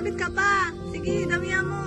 Gamit ka pa. Sige, damihan mo.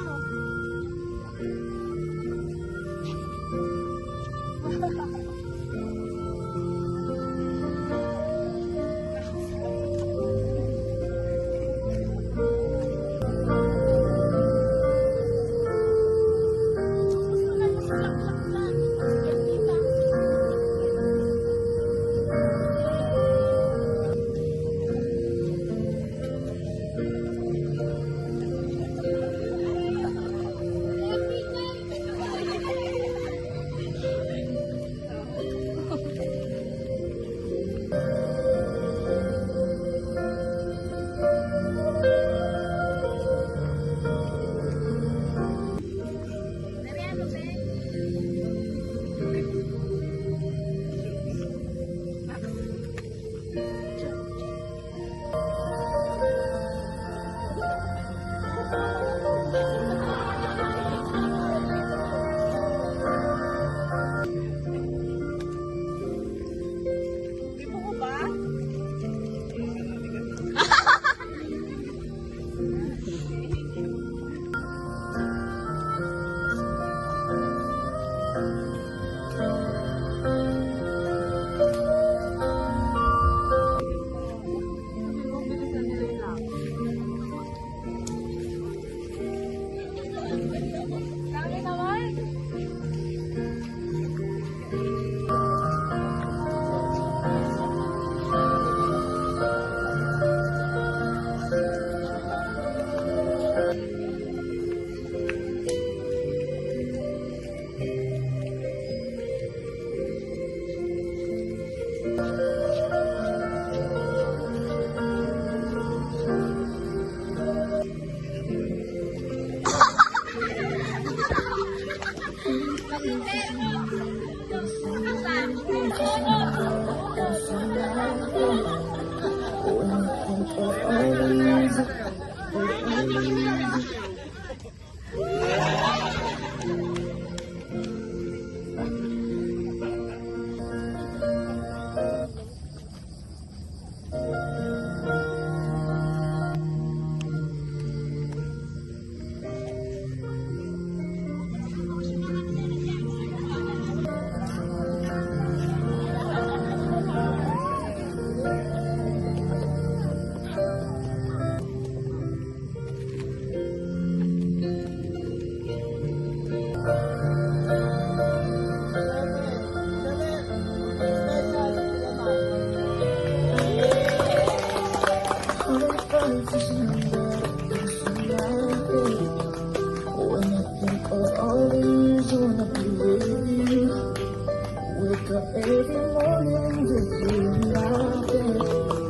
Every morning with you in my bed,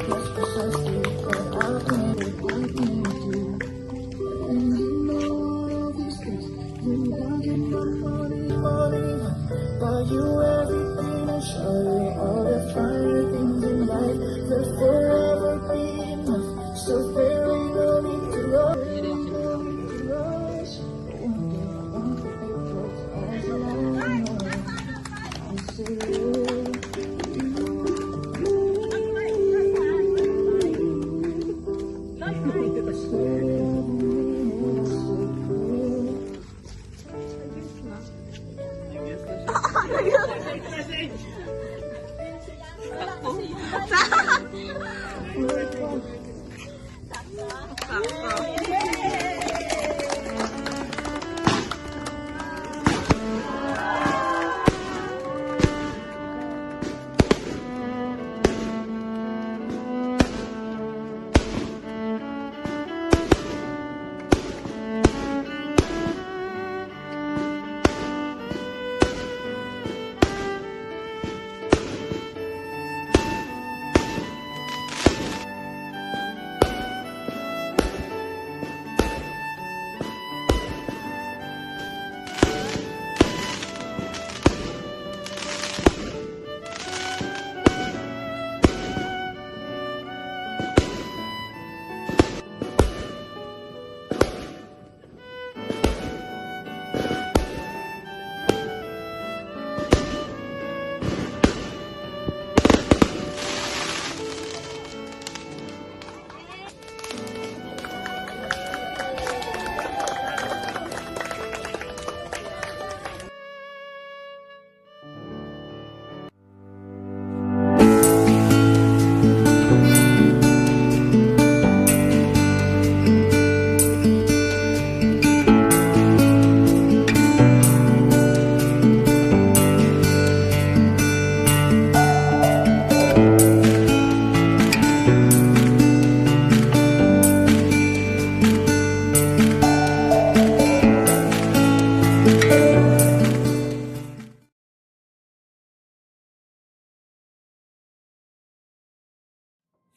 that's precisely what I need you. And you know these days, you don't get my money, buy you everything and show you all the fine things in life. There'll forever be enough, so there ain't no need to rush. One day I want to be close as long as I see you. Ayun.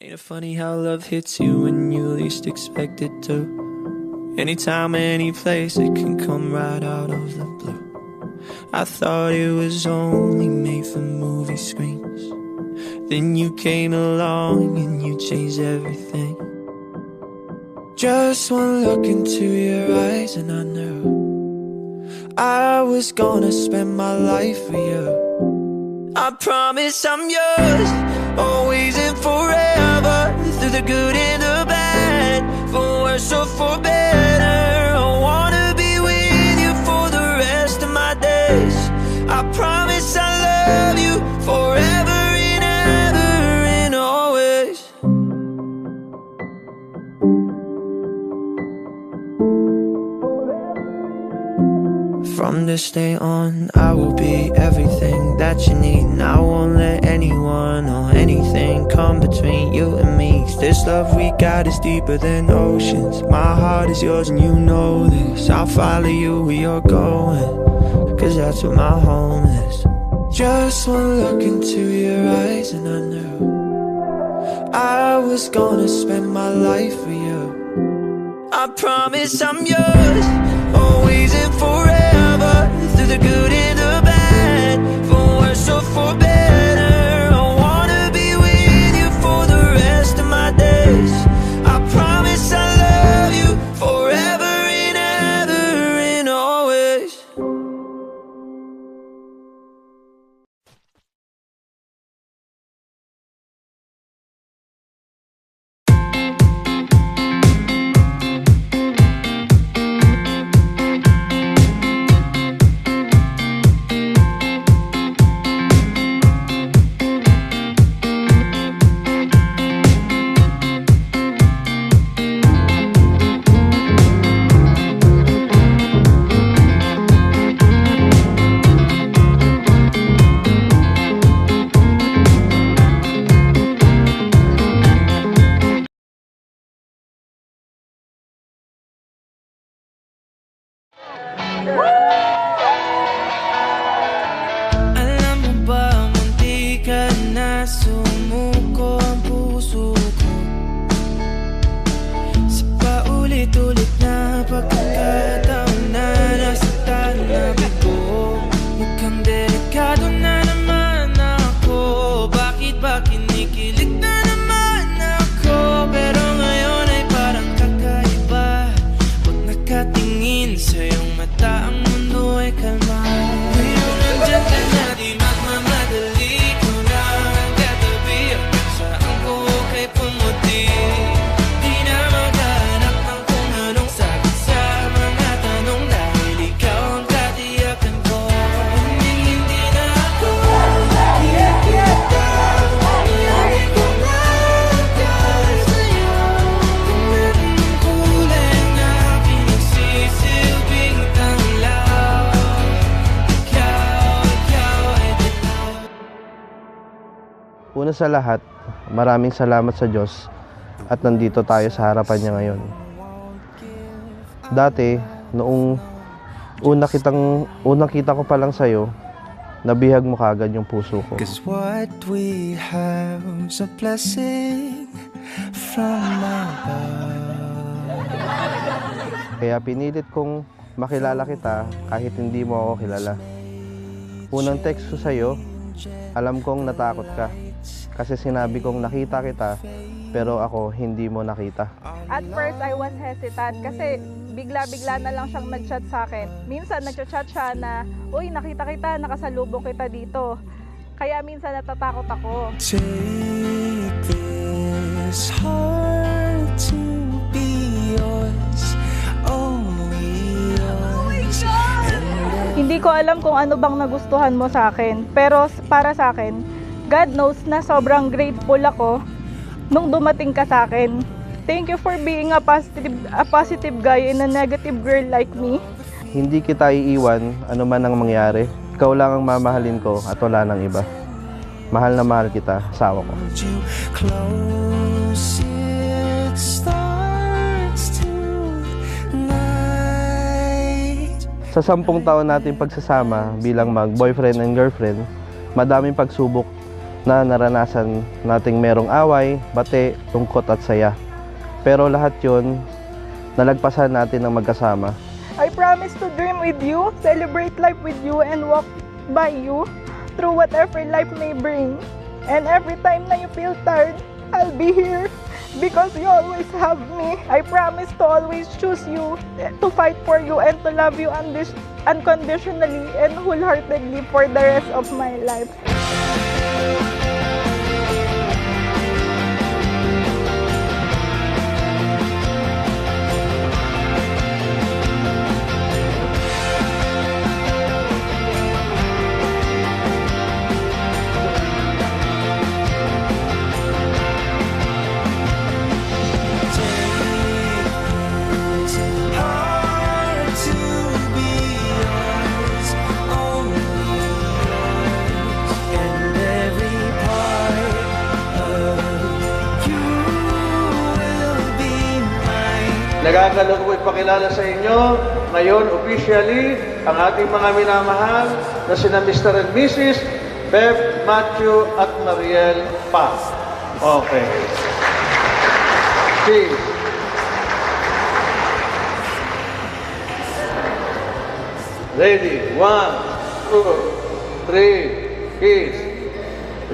Ain't it funny how love hits you when you least expect it to? Anytime, any place, it can come right out of the blue. I thought it was only made for movie screens. Then you came along and you changed everything. Just one look into your eyes and I knew I was gonna spend my life with you. I promise I'm yours, always and forever. Through the good and the bad, for worse or for better. I wanna be with you for the rest of my days. I promise I love you forever and ever and always. From this day on, I will be everything that you need, and I won't let anyone or anything come between you and me. 'Cause this love we got is deeper than oceans. My heart is yours and you know this. I'll follow you where you're going, 'cause that's where my home is. Just one look into your eyes and I knew I was gonna spend my life with you. I promise I'm yours, always and forever. Through the good and the bad, for worse or for better. I wanna be with you for the rest of my days. I promise I love you forever and ever and always. Alam mo ba, munti ka na sumuko ang puso ko sa paulit-ulit na pagkakataon na nasaktan na bigo. Mukhang delikado na naman ako. Bakit ba kinikilig na naman ako? Pero ngayon ay parang kakaiba. Pag nakatingin sa iyong mata, ang mundo ay kalma. Ngayong nandyan ka na, di magmamadali ko na ang katabi. Ang saan ko kay pumuti. Di na maghanap ng kung anong sagot sa mga tanong, dahil ikaw ang katiyakan ko. Hindi na ako nakikita, hindi ko na akala sa'yo. Tingnan ng kulay na pinagsisilbing tanglaw. Ikaw ay dilaw. Una sa lahat, maraming salamat sa Diyos at nandito tayo sa harapan niya ngayon. Dati, noong unang kita ko pa lang sa'yo, nabihag mo kaagad yung puso ko. 'Cause what we have's a blessing from above. Kaya pinilit kong makilala kita kahit hindi mo ako kilala. Unang text ko sa'yo, alam kong natakot ka. Kasi sinabi kong nakita kita, pero ako hindi mo nakita. At first, I was hesitant kasi bigla-bigla na lang siyang nag-chat sa akin. Minsan nag-chat siya na, uy, nakita kita, nakasalubong kita dito. Kaya minsan natatakot ako. Take this heart to be yours, only yours. Hindi ko alam kung ano bang nagustuhan mo sa akin. Pero para sa akin, God knows na sobrang grateful ako nung dumating ka sa akin. Thank you for being a positive guy and a negative girl like me. Hindi kita iiwan, ano man ang mangyari. Ikaw lang ang mamahalin ko at wala nang iba. Mahal na mahal kita, asawa ko. Hold you close, it starts tonight. Sa 10 taon natin pagsasama bilang mag-boyfriend and girlfriend, madaming pagsubok na naranasan nating merong away, bate, tungkot at saya. Pero lahat yun, nalagpasan natin ng magkasama. I promise to dream with you, celebrate life with you, and walk by you through whatever life may bring. And every time na you feel tired, I'll be here because you always have me. I promise to always choose you, to fight for you, and to love you unconditionally and wholeheartedly for the rest of my life. Hard to be yours, only yours, and every part of you will be mine. Nagagalok ko ipakilala sa inyo ngayon officially ang ating mga minamahal na sina Mr. and Mrs. Bev, Matthew at Mariel Paz. Okay. Cheers. Ready? 1, 2, 3, kiss.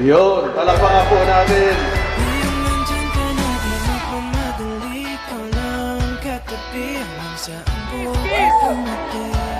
Yun, palakpakan po natin. Ngayon nandyan ka na, di magmamadali, ikaw lang katabi hanggang saan buhay dumating.